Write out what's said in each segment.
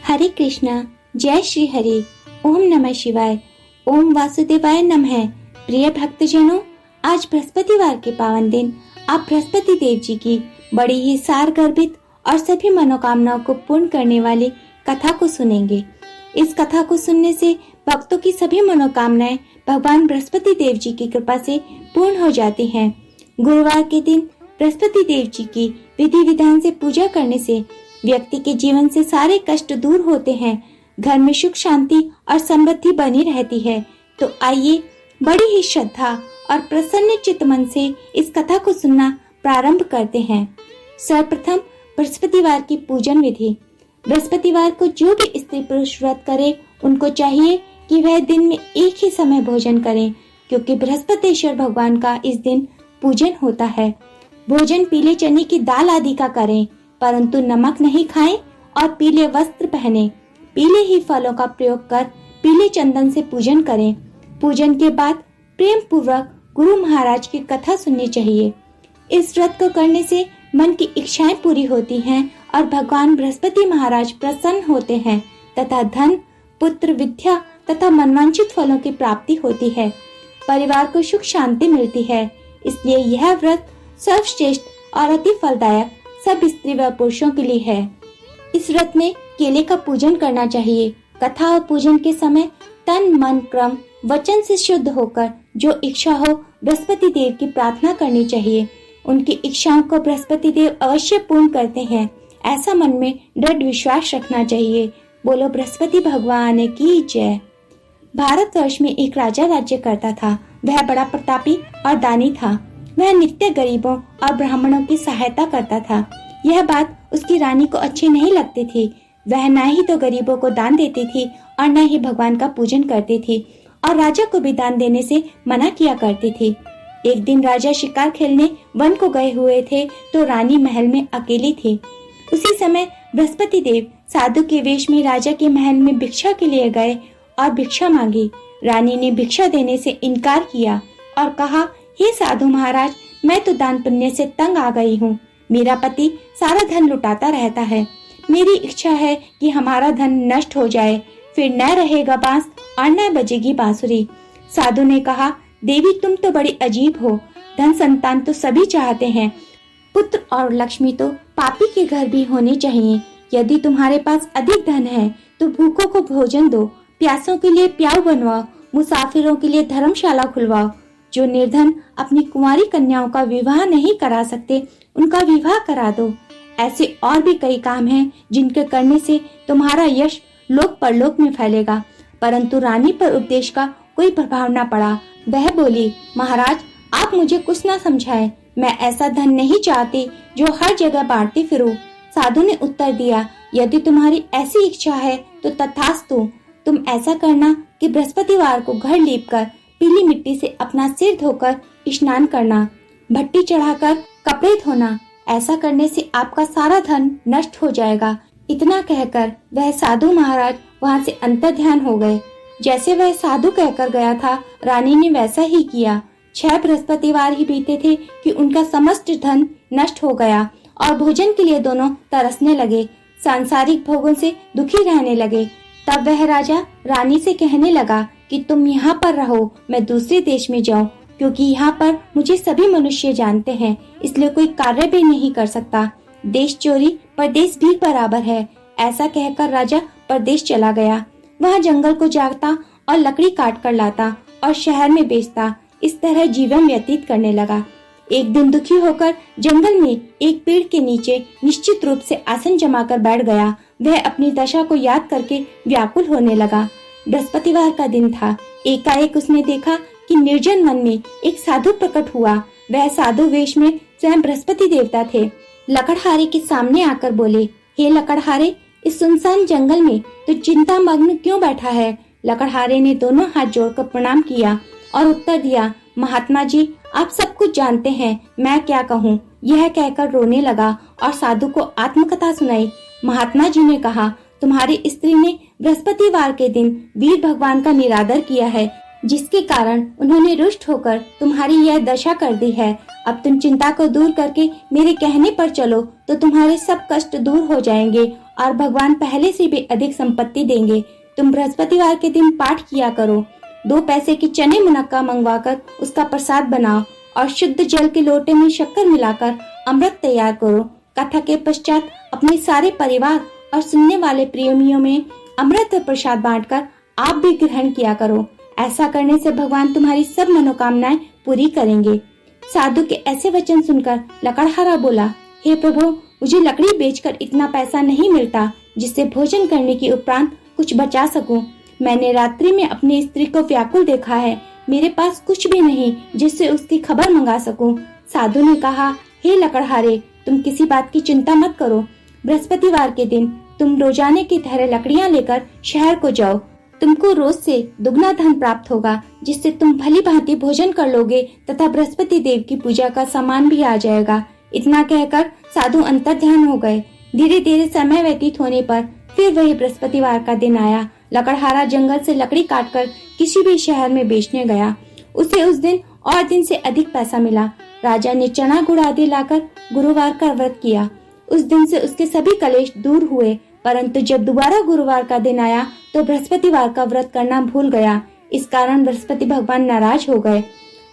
हरे कृष्णा, जय श्री हरि। ओम नमः शिवाय। ओम वासुदेवाय नमः। प्रिय भक्तजनों, आज बृहस्पतिवार के पावन दिन आप बृहस्पति देव जी की बड़ी ही सारगर्भित और सभी मनोकामनाओं को पूर्ण करने वाली कथा को सुनेंगे। इस कथा को सुनने से भक्तों की सभी मनोकामनाएं भगवान बृहस्पति देव जी की कृपा से पूर्ण हो जाती हैं। गुरुवार के दिन बृहस्पति देव जी की विधि विधान से पूजा करने से व्यक्ति के जीवन से सारे कष्ट दूर होते हैं, घर में सुख शांति और समृद्धि बनी रहती है। तो आइए बड़ी ही श्रद्धा और प्रसन्न चित्त मन से इस कथा को सुनना प्रारंभ करते हैं। सर्वप्रथम बृहस्पतिवार की पूजन विधि। बृहस्पतिवार को जो भी स्त्री पुरुष व्रत करे, उनको चाहिए कि वह दिन में एक ही समय भोजन करें, क्योंकि बृहस्पतिश्वर भगवान का इस दिन पूजन होता है। भोजन पीले चने की दाल आदि का करें, परंतु नमक नहीं खाएं और पीले वस्त्र पहने। पीले ही फलों का प्रयोग कर पीले चंदन से पूजन करें। पूजन के बाद प्रेम पूर्वक गुरु महाराज की कथा सुननी चाहिए। इस व्रत को करने से मन की इच्छाएं पूरी होती हैं और भगवान बृहस्पति महाराज प्रसन्न होते हैं तथा धन, पुत्र, विद्या तथा मनवांछित फलों की प्राप्ति होती है। परिवार को सुख शांति मिलती है। इसलिए यह व्रत सर्वश्रेष्ठ और अति फलदायक सब स्त्री व पुरुषों के लिए है। इस व्रत में केले का पूजन करना चाहिए। कथा और पूजन के समय तन, मन, क्रम, वचन से शुद्ध होकर जो इच्छा हो बृहस्पति देव की प्रार्थना करनी चाहिए। उनकी इच्छाओं को बृहस्पति देव अवश्य पूर्ण करते हैं, ऐसा मन में दृढ़ विश्वास रखना चाहिए। बोलो बृहस्पति भगवान की जय। भारतवर्ष में एक राजा राज्य करता था। वह बड़ा प्रतापी और दानी था। वह नित्य गरीबों और ब्राह्मणों की सहायता करता था। यह बात उसकी रानी को अच्छी नहीं लगती थी। वह न ही तो गरीबों को दान देती थी और न ही भगवान का पूजन करती थी, और राजा को भी दान देने से मना किया करती थी। एक दिन राजा शिकार खेलने वन को गए हुए थे तो रानी महल में अकेली थी। उसी समय बृहस्पति देव साधु के वेश में राजा के महल में भिक्षा के लिए गए और भिक्षा मांगी। रानी ने भिक्षा देने से इनकार किया और कहा, हे साधु महाराज, मैं तो दान पुण्य से तंग आ गई हूँ। मेरा पति सारा धन लुटाता रहता है। मेरी इच्छा है कि हमारा धन नष्ट हो जाए, फिर न रहेगा बांस और न बजेगी बांसुरी। साधु ने कहा, देवी तुम तो बड़ी अजीब हो। धन संतान तो सभी चाहते हैं, पुत्र और लक्ष्मी तो पापी के घर भी होने चाहिए। यदि तुम्हारे पास अधिक धन है तो भूखों को भोजन दो, प्यासों के लिए प्याऊ बनवाओ, मुसाफिरों के लिए धर्मशाला खुलवाओ। जो निर्धन अपनी कुंवारी कन्याओं का विवाह नहीं करा सकते, उनका विवाह करा दो। ऐसे और भी कई काम हैं जिनके करने से तुम्हारा यश लोक परलोक में फैलेगा। परंतु रानी पर उपदेश का कोई प्रभाव न पड़ा। वह बोली, महाराज आप मुझे कुछ न समझाए। मैं ऐसा धन नहीं चाहती जो हर जगह बांटती फिरूं। साधु ने उत्तर दिया, यदि तुम्हारी ऐसी इच्छा है तो तथास्तु। तुम ऐसा करना कि बृहस्पतिवार को घर लीपकर पीली मिट्टी से अपना सिर धोकर स्नान करना, भट्टी चढ़ाकर कपड़े धोना। ऐसा करने से आपका सारा धन नष्ट हो जाएगा। इतना कहकर वह साधु महाराज वहाँ से अंतर्ध्यान हो गए। जैसे वह साधु कहकर गया था, रानी ने वैसा ही किया। 6 बृहस्पतिवार ही बीते थे कि उनका समस्त धन नष्ट हो गया और भोजन के लिए दोनों तरसने लगे, सांसारिक भोगों से दुखी रहने लगे। तब वह राजा रानी से कहने लगा कि तुम यहाँ पर रहो, मैं दूसरे देश में जाऊँ, क्योंकि यहाँ पर मुझे सभी मनुष्य जानते हैं, इसलिए कोई कार्य भी नहीं कर सकता। देश चोरी परदेश भी बराबर है। ऐसा कहकर राजा परदेश चला गया। वह जंगल को जागता और लकड़ी काट कर लाता और शहर में बेचता। इस तरह जीवन व्यतीत करने लगा। एक दिन दुखी होकर जंगल में एक पेड़ के नीचे निश्चित रूप से आसन जमाकर बैठ गया। वह अपनी दशा को याद करके व्याकुल होने लगा। बृहस्पतिवार का दिन था। एकाएक उसने देखा कि निर्जन वन में एक साधु प्रकट हुआ। वह साधु वेश में स्वयं बृहस्पति देवता थे। लकड़हारे के सामने आकर बोले, हे लकड़हारे, इस सुनसान जंगल में तो चिंता मग्न क्यों बैठा है? लकड़हारे ने दोनों हाथ जोड़कर प्रणाम किया और उत्तर दिया, महात्मा जी आप सब कुछ जानते हैं, मैं क्या कहूँ। यह कहकर रोने लगा और साधु को आत्मकथा सुनाई। महात्मा जी ने कहा, तुम्हारी स्त्री ने बृहस्पतिवार के दिन वीर भगवान का निरादर किया है, जिसके कारण उन्होंने रुष्ट होकर तुम्हारी यह दशा कर दी है। अब तुम चिंता को दूर करके मेरे कहने पर चलो तो तुम्हारे सब कष्ट दूर हो जाएंगे और भगवान पहले से भी अधिक संपत्ति देंगे। तुम बृहस्पतिवार के दिन पाठ किया करो। 2 पैसे की चने मुनक्का मंगवाकर उसका प्रसाद बनाओ और शुद्ध जल के लोटे में शक्कर मिलाकर अमृत तैयार करो। कथा के पश्चात अपने सारे परिवार और सुनने वाले प्रेमियों में अमृत और प्रसाद बांटकर आप भी ग्रहण किया करो। ऐसा करने से भगवान तुम्हारी सब मनोकामनाएं पूरी करेंगे। साधु के ऐसे वचन सुनकर लकड़हारा बोला, हे प्रभु, मुझे लकड़ी बेचकर इतना पैसा नहीं मिलता जिससे भोजन करने के उपरांत कुछ बचा सकूं। मैंने रात्रि में अपनी स्त्री को व्याकुल देखा है। मेरे पास कुछ भी नहीं जिससे उसकी खबर मंगा सकूं। साधु ने कहा, हे लकड़हारे, तुम किसी बात की चिंता मत करो। बृहस्पतिवार के दिन तुम रोजाने की तरह लकड़ियां लेकर शहर को जाओ। तुमको रोज से दुगना धन प्राप्त होगा जिससे तुम भली भांति भोजन कर लोगे तथा बृहस्पति देव की पूजा का सामान भी आ जाएगा। इतना कहकर साधु अंतर्ध्यान हो गए। धीरे धीरे समय व्यतीत होने पर फिर वही बृहस्पतिवार का दिन आया। लकड़हारा जंगल से लकड़ी काटकर किसी भी शहर में बेचने गया। उसे उस दिन और दिन से अधिक पैसा मिला। राजा ने चना गुड़ आदि लाकर गुरुवार का व्रत किया। उस दिन से उसके सभी कलेश दूर हुए, परंतु जब दोबारा गुरुवार का दिन आया तो बृहस्पतिवार का व्रत करना भूल गया। इस कारण बृहस्पति भगवान नाराज हो गए।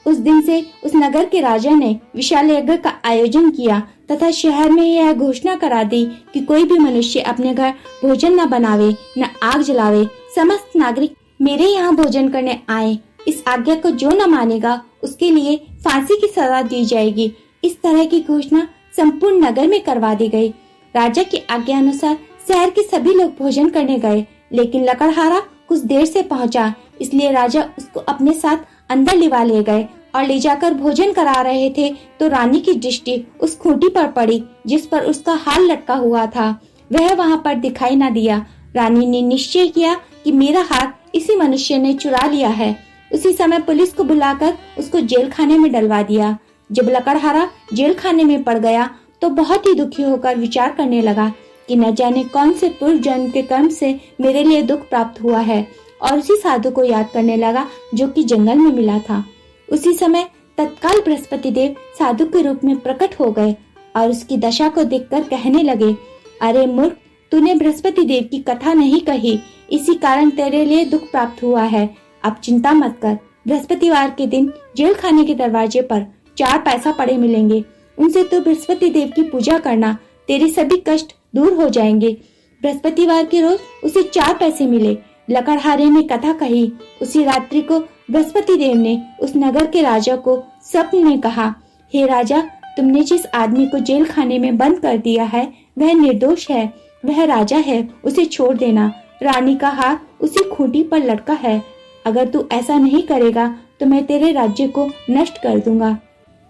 उस दिन से उस नगर के राजा ने विशाल यज्ञ का आयोजन किया तथा शहर में यह घोषणा करा दी कि कोई भी मनुष्य अपने घर भोजन न बनावे न आग जलावे। समस्त नागरिक मेरे यहाँ भोजन करने आए। इस आज्ञा को जो न मानेगा उसके लिए फांसी की सजा दी जाएगी। इस तरह की घोषणा संपूर्ण नगर में करवा दी गई। राजा की आज्ञा अनुसार शहर के सभी लोग भोजन करने गए, लेकिन लकड़हारा कुछ देर से पहुंचा, इसलिए राजा उसको अपने साथ अंदर लिवा ले गए और ले जाकर भोजन करा रहे थे तो रानी की दृष्टि उस खूंटी पर पड़ी जिस पर उसका हार लटका हुआ था। वह वहां पर दिखाई न दिया। रानी ने निश्चय किया कि मेरा हार इसी मनुष्य ने चुरा लिया है। उसी समय पुलिस को बुलाकर उसको जेल खाने में डलवा दिया। जब लकड़हारा जेल खाने में पड़ गया तो बहुत ही दुखी होकर विचार करने लगा कि न जाने कौन से पूर्व जन्म के कर्म से मेरे लिए दुख प्राप्त हुआ है, और उसी साधु को याद करने लगा जो कि जंगल में मिला था। उसी समय तत्काल बृहस्पति देव साधु के रूप में प्रकट हो गए और उसकी दशा को देखकर कहने लगे, अरे मूर्ख, तूने बृहस्पति देव की कथा नहीं कही, इसी कारण तेरे लिए दुख प्राप्त हुआ है। अब चिंता मत कर। बृहस्पतिवार के दिन जेल खाने के दरवाजे पर 4 पैसा पड़े मिलेंगे। उनसे तू बृहस्पति देव की पूजा करना, तेरे सभी कष्ट दूर हो जाएंगे। बृहस्पतिवार के रोज उसे 4 पैसे मिले। लकड़हारे ने कथा कही। उसी रात्रि को बृहस्पति देव ने उस नगर के राजा को स्वप्न में कहा, हे राजा, तुमने जिस आदमी को जेल खाने में बंद कर दिया है वह निर्दोष है, वह राजा है, उसे छोड़ देना। रानी का हार उसी खूंटी पर लटका है। अगर तू ऐसा नहीं करेगा तो मैं तेरे राज्य को नष्ट कर दूंगा।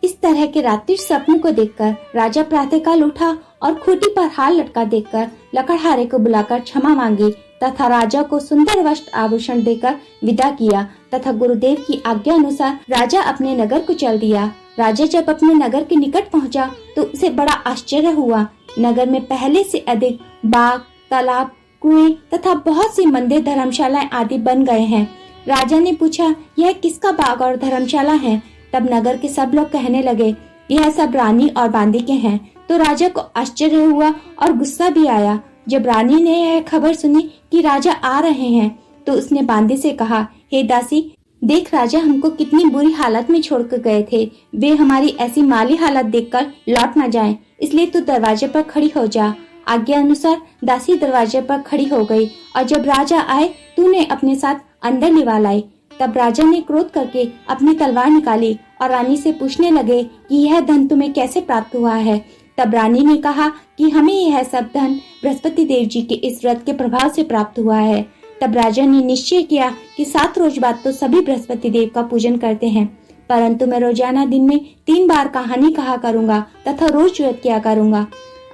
इस तरह के रात्रि स्वप्न को देखकर राजा प्रातःकाल उठा और खूंटी पर हार लटका देखकर लकड़हारे को बुलाकर क्षमा मांगी तथा राजा को सुंदर वस्त्र आभूषण देकर विदा किया तथा गुरुदेव की आज्ञा अनुसार राजा अपने नगर को चल दिया। राजा जब अपने नगर के निकट पहुंचा तो उसे बड़ा आश्चर्य हुआ। नगर में पहले से अधिक बाग, तालाब, कुएं तथा बहुत सी मंदिर, धर्मशालाएं आदि बन गए हैं। राजा ने पूछा, यह किसका बाग और धर्मशाला है? तब नगर के सब लोग कहने लगे, यह सब रानी और बांदी के हैं। तो राजा को आश्चर्य हुआ और गुस्सा भी आया। जब रानी ने यह खबर सुनी कि राजा आ रहे हैं तो उसने बांदी से कहा, हे दासी, देख राजा हमको कितनी बुरी हालत में छोड़कर गए थे। वे हमारी ऐसी माली हालत देखकर लौट न जाएं, इसलिए तू दरवाजे पर खड़ी हो जा। आज्ञा अनुसार दासी दरवाजे पर खड़ी हो गई और जब राजा आए तूने अपने साथ अंदर लिवा लाई। तब राजा ने क्रोध करके अपनी तलवार निकाली और रानी से पूछने लगे कि यह धन तुम्हें कैसे प्राप्त हुआ है। तब रानी ने कहा कि हमें यह सब धन बृहस्पति देव जी के इस व्रत के प्रभाव से प्राप्त हुआ है। तब राजा ने निश्चय किया कि 7 रोज बाद तो सभी बृहस्पति देव का पूजन करते हैं, परंतु मैं रोजाना दिन में 3 बार कहानी कहा करूंगा तथा रोज व्रत किया करूंगा।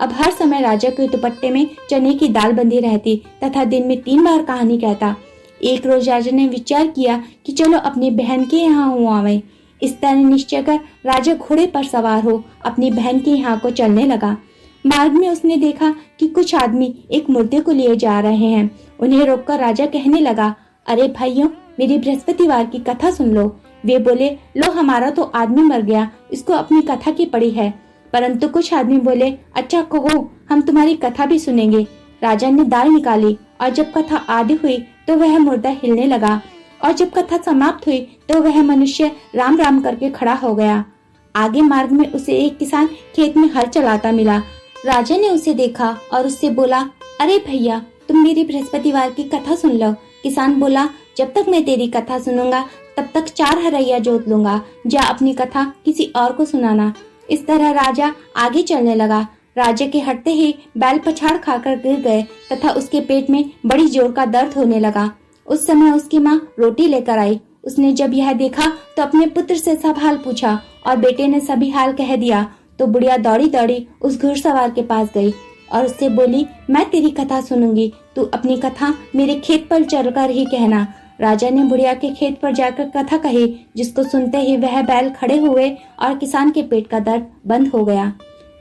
अब हर समय राजा के दुपट्टे में चने की दाल बंधी रहती तथा दिन में 3 बार कहानी कहता। एक रोज राजा ने विचार किया कि चलो अपनी बहन के यहाँ हो आवे। इस तरह निश्चय कर राजा घोड़े पर सवार हो अपनी बहन के यहाँ को चलने लगा। मार्ग में उसने देखा कि कुछ आदमी एक मुर्दे को लिए जा रहे हैं। उन्हें रोककर राजा कहने लगा, अरे भाइयों, मेरी बृहस्पतिवार की कथा सुन लो। वे बोले, लो हमारा तो आदमी मर गया, इसको अपनी कथा की पड़ी है। परंतु कुछ आदमी बोले, अच्छा कहो, हम तुम्हारी कथा भी सुनेंगे। राजा ने दाल निकाली और जब कथा आदि हुई तो वह मुर्दा हिलने लगा, और जब कथा समाप्त हुई तो वह मनुष्य राम राम करके खड़ा हो गया। आगे मार्ग में उसे एक किसान खेत में हल चलाता मिला। राजा ने उसे देखा और उससे बोला, अरे भैया, तुम मेरी बृहस्पतिवार की कथा सुन लो। किसान बोला, जब तक मैं तेरी कथा सुनूंगा तब तक 4 हरैया जोत लूंगा, जा अपनी कथा किसी और को सुनाना। इस तरह राजा आगे चलने लगा। राजा के हटते ही बैल पछाड़ खाकर गिर गए तथा उसके पेट में बड़ी जोर का दर्द होने लगा। उस समय उसकी माँ रोटी लेकर आई। उसने जब यह देखा तो अपने पुत्र से सब हाल पूछा और बेटे ने सभी हाल कह दिया। तो बुढ़िया दौड़ी दौड़ी उस घुड़सवार के पास गई और उससे बोली, मैं तेरी कथा सुनूंगी, तू अपनी कथा मेरे खेत पर चलकर ही कहना। राजा ने बुढ़िया के खेत पर जाकर कथा कही, जिसको सुनते ही वह बैल खड़े हुए और किसान के पेट का दर्द बंद हो गया।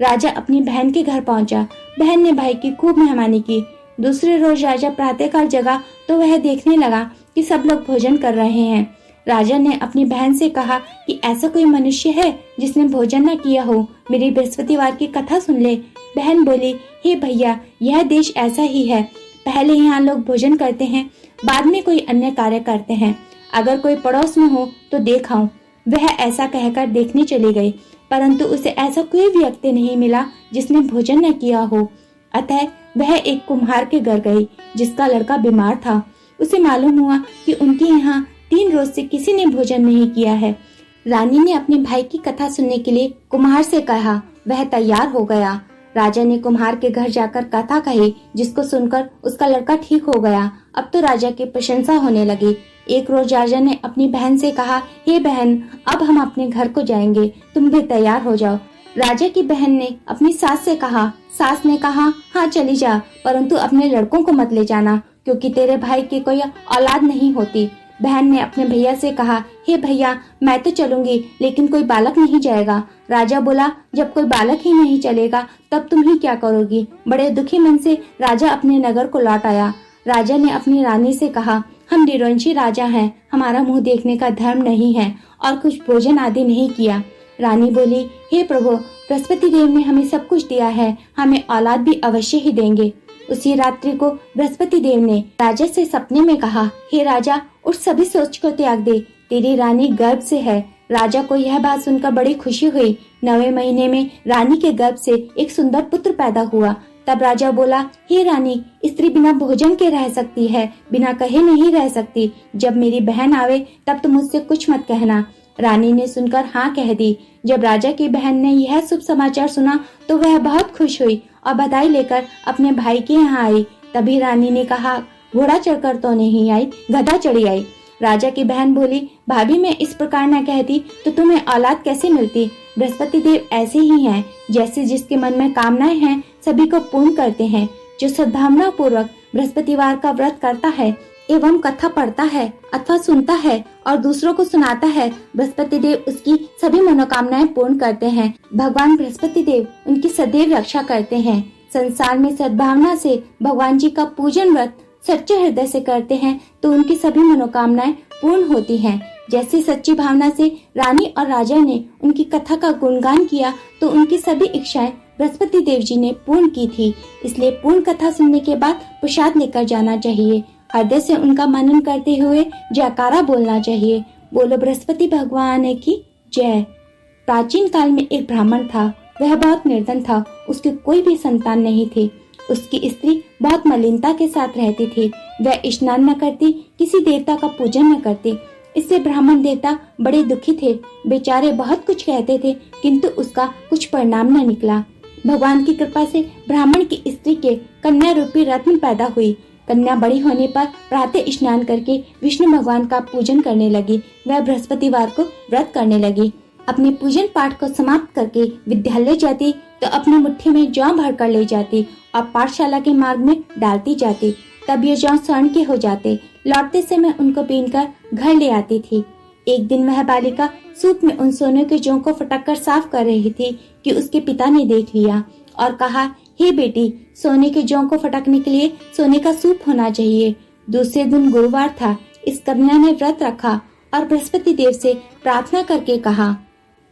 राजा अपनी बहन के घर पहुंचा। बहन ने भाई की खूब मेहमानी की। दूसरे रोज राजा प्रातःकाल जगा तो वह देखने लगा कि सब लोग भोजन कर रहे हैं। राजा ने अपनी बहन से कहा कि ऐसा कोई मनुष्य है जिसने भोजन न किया हो, मेरी बृहस्पतिवार की कथा सुन ले। बहन बोली, हे भैया, यह देश ऐसा ही है, पहले यहाँ लोग भोजन करते हैं, बाद में कोई अन्य कार्य करते हैं। अगर कोई पड़ोस में हो तो देख आऊं। वह ऐसा कहकर देखने चली गई, परंतु उसे ऐसा कोई व्यक्ति नहीं मिला जिसने भोजन न किया हो। अतः वह एक कुम्हार के घर गई जिसका लड़का बीमार था। उसे मालूम हुआ कि उनके यहाँ 3 रोज से किसी ने भोजन नहीं किया है। रानी ने अपने भाई की कथा सुनने के लिए कुम्हार से कहा। वह तैयार हो गया। राजा ने कुम्हार के घर जाकर कथा कही, जिसको सुनकर उसका लड़का ठीक हो गया। अब तो राजा की प्रशंसा होने लगी। एक रोज राजा ने अपनी बहन से कहा, हे बहन, अब हम अपने घर को जाएंगे, तुम भी तैयार हो जाओ। राजा की बहन ने अपनी सास से कहा। सास ने कहा, हाँ चली जा, परंतु अपने लड़कों को मत ले जाना, क्योंकि तेरे भाई की कोई औलाद नहीं होती। बहन ने अपने भैया से कहा, हे भैया, मैं तो चलूंगी, लेकिन कोई बालक नहीं जाएगा। राजा बोला, जब कोई बालक ही नहीं चलेगा तब तुम ही क्या करोगी। बड़े दुखी मन से राजा अपने नगर को लौट आया। राजा ने अपनी रानी से कहा, हम निरंशी राजा हैं, हमारा मुंह देखने का धर्म नहीं है और कुछ भोजन आदि नहीं किया। रानी बोली, हे प्रभु, बृहस्पति देव ने हमें सब कुछ दिया है, हमें औलाद भी अवश्य ही देंगे। उसी रात्रि को बृहस्पति देव ने राजा से सपने में कहा, हे राजा, उठ, सभी सोच को त्याग दे, तेरी रानी गर्भ से है। राजा को यह बात सुनकर बड़ी खुशी हुई। 9वें महीने में रानी के गर्भ से एक सुंदर पुत्र पैदा हुआ। तब राजा बोला, हे रानी, स्त्री बिना भोजन के रह सकती है, बिना कहे नहीं रह सकती। जब मेरी बहन आवे तब तुम मुझसे कुछ मत कहना। रानी ने सुनकर हाँ कह दी। जब राजा की बहन ने यह शुभ समाचार सुना तो वह बहुत खुश हुई और बधाई लेकर अपने भाई के यहाँ आई। तभी रानी ने कहा, घोड़ा चढ़कर तो नहीं आई, गधा चढ़ी आई। राजा की बहन बोली, भाभी, मैं इस प्रकार न कहती तो तुम्हें औलाद कैसे मिलती। बृहस्पति देव ऐसे ही हैं, जैसे जिसके मन में कामनाएं हैं सभी को पूर्ण करते हैं। जो सद्भावना पूर्वक बृहस्पतिवार का व्रत करता है एवं कथा पढ़ता है अथवा सुनता है और दूसरों को सुनाता है, बृहस्पति देव उसकी सभी मनोकामनाएं पूर्ण करते हैं। भगवान बृहस्पति देव उनकी सदैव रक्षा करते हैं। संसार में सद्भावना से भगवान जी का पूजन व्रत सच्चे हृदय से करते हैं तो उनकी सभी मनोकामनाएं पूर्ण होती हैं। जैसे सच्ची भावना से रानी और राजा ने उनकी कथा का गुणगान किया तो उनकी सभी इच्छाएं बृहस्पति देव जी ने पूर्ण की थी। इसलिए पूर्ण कथा सुनने के बाद प्रसाद लेकर जाना चाहिए। हृदय से उनका मनन करते हुए जयकारा बोलना चाहिए। बोलो बृहस्पति भगवान की जय। प्राचीन काल में एक ब्राह्मण था। वह बहुत निर्धन था। उसकी कोई भी संतान नहीं थी। उसकी स्त्री बहुत मलिनता के साथ रहती थी। वह स्नान न करती, किसी देवता का पूजन न करती। इससे ब्राह्मण देवता बड़े दुखी थे। बेचारे बहुत कुछ कहते थे, किंतु उसका कुछ परिणाम न निकला। भगवान की कृपा से ब्राह्मण की स्त्री के कन्या रूपी रत्न पैदा हुई। कन्या बड़ी होने पर प्रातः स्नान करके विष्णु भगवान का पूजन करने लगी। वह बृहस्पतिवार को व्रत करने लगी। अपने पूजन पाठ को समाप्त करके विद्यालय जाती तो अपनी मुट्ठी में जौ भर कर ले जाती और पाठशाला के मार्ग में डालती जाती। तब ये जौ स्वर्ण के हो जाते। लौटते समय उनको बीनकर घर ले आती थी। एक दिन वह बालिका सूप में उन सोने के जौ को फटक कर साफ कर रही थी कि उसके पिता ने देख लिया और कहा, हे बेटी, सोने के जौ को फटकने के लिए सोने का सूप होना चाहिए। दूसरे दिन गुरुवार था, इस कन्या ने व्रत रखा और बृहस्पति देव से प्रार्थना करके कहा,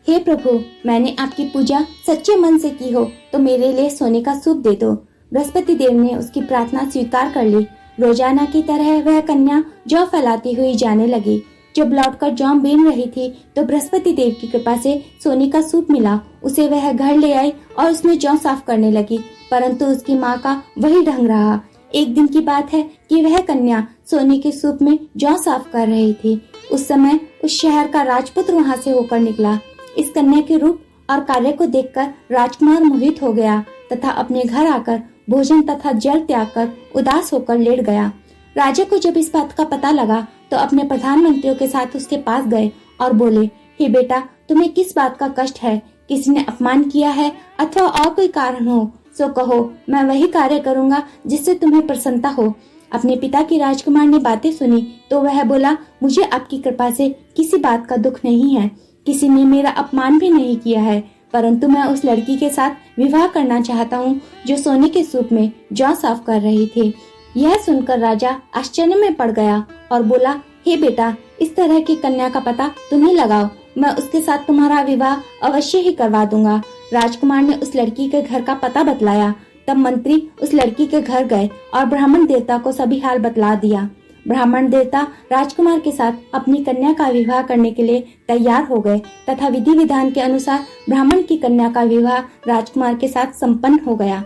हे प्रभु, मैंने आपकी पूजा सच्चे मन से की हो तो मेरे लिए सोने का सूप दे दो। बृहस्पति देव ने उसकी प्रार्थना स्वीकार कर ली। रोजाना की तरह वह कन्या जौ फैलाती हुई जाने लगी। जब लौटकर जौ बीन रही थी तो बृहस्पति देव की कृपा से सोने का सूप मिला। उसे वह घर ले आई और उसमें जौ साफ करने लगी, परंतु उसकी माँ का वही ढंग रहा। एक दिन की बात है कि वह कन्या सोने के सूप में जौ साफ कर रही थी। उस समय उस शहर का राजपुत्र वहाँ से होकर निकला। इस कन्या के रूप और कार्य को देखकर राजकुमार मोहित हो गया तथा अपने घर आकर भोजन तथा जल त्याग कर उदास होकर लेट गया। राजा को जब इस बात का पता लगा तो अपने प्रधानमंत्रियों के साथ उसके पास गए और बोले, हे बेटा, तुम्हें किस बात का कष्ट है? किसी ने अपमान किया है अथवा और कोई कारण हो सो कहो, मैं वही कार्य करूँगा जिससे तुम्हें प्रसन्नता हो। अपने पिता की राजकुमार ने बातें सुनी तो वह बोला, मुझे आपकी कृपा से किसी बात का दुख नहीं है। किसी ने मेरा अपमान भी नहीं किया है, परंतु मैं उस लड़की के साथ विवाह करना चाहता हूँ जो सोने के सूप में जौ साफ कर रही थी। यह सुनकर राजा आश्चर्य में पड़ गया और बोला, हे बेटा, इस तरह की कन्या का पता तुम्हें लगाओ, मैं उसके साथ तुम्हारा विवाह अवश्य ही करवा दूंगा। राजकुमार ने उस लड़की के घर का पता बतलाया। तब मंत्री उस लड़की के घर गए और ब्राह्मण देवता को सभी हाल बतला दिया। ब्राह्मण देवता राजकुमार के साथ अपनी कन्या का विवाह करने के लिए तैयार हो गए तथा विधि विधान के अनुसार ब्राह्मण की कन्या का विवाह राजकुमार के साथ संपन्न हो गया।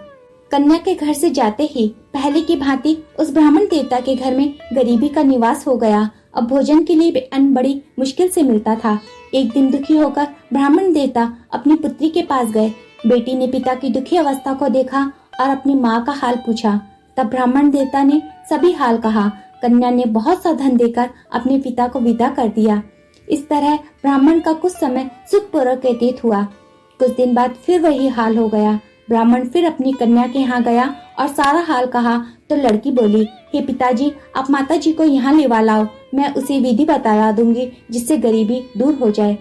कन्या के घर से जाते ही पहले की भांति उस ब्राह्मण देवता के घर में गरीबी का निवास हो गया। अब भोजन के लिए अन्न बड़ी मुश्किल से मिलता था। एक दिन दुखी होकर ब्राह्मण देवता अपनी पुत्री के पास गए। बेटी ने पिता की दुखी अवस्था को देखा और अपनी माँ का हाल पूछा। तब ब्राह्मण देवता ने सभी हाल कहा। कन्या ने बहुत सा धन देकर अपने पिता को विदा कर दिया। इस तरह ब्राह्मण का कुछ समय सुखपूर्वक व्यतीत हुआ। कुछ दिन बाद फिर वही हाल हो गया। ब्राह्मण फिर अपनी कन्या के यहाँ गया और सारा हाल कहा तो लड़की बोली, हे पिताजी, आप माताजी को यहाँ लेवा लाओ, मैं उसे विधि बता दूंगी जिससे गरीबी दूर हो जाए।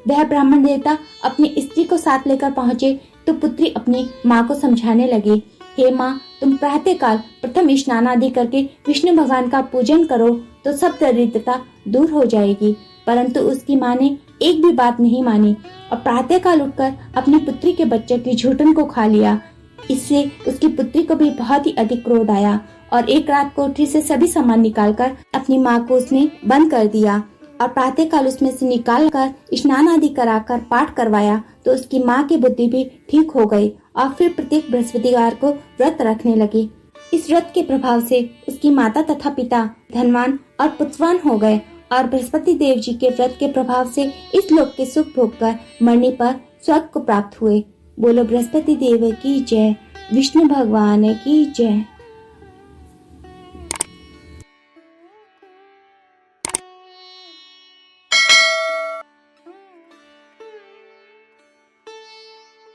वह ब्राह्मण देवता अपनी स्त्री को साथ लेकर पहुँचे तो पुत्री अपनी माँ को समझाने लगी, हे माँ, तुम प्रातःकाल प्रथम स्नान आदि करके विष्णु भगवान का पूजन करो तो सब दरिद्रता दूर हो जाएगी। परंतु उसकी माँ ने एक भी बात नहीं मानी और प्रातःकाल उठकर अपनी पुत्री के बच्चे की झूठन को खा लिया। इससे उसकी पुत्री को भी बहुत ही अधिक क्रोध आया और एक रात कोठरी से सभी सामान निकालकर अपनी माँ को उसने बंद कर दिया और प्रातःकाल उसमें से निकालकर स्नान आदि कराकर पाठ करवाया तो उसकी माँ की बुद्धि भी ठीक हो गई और फिर प्रत्येक बृहस्पतिवार को व्रत रखने लगी। इस व्रत के प्रभाव से उसकी माता तथा पिता धनवान और पुत्रवान हो गए और बृहस्पति देव जी के व्रत के प्रभाव से इस लोक के सुख भोगकर मरने पर स्वर्ग को प्राप्त हुए। बोलो बृहस्पति देव की जय, विष्णु भगवान की जय।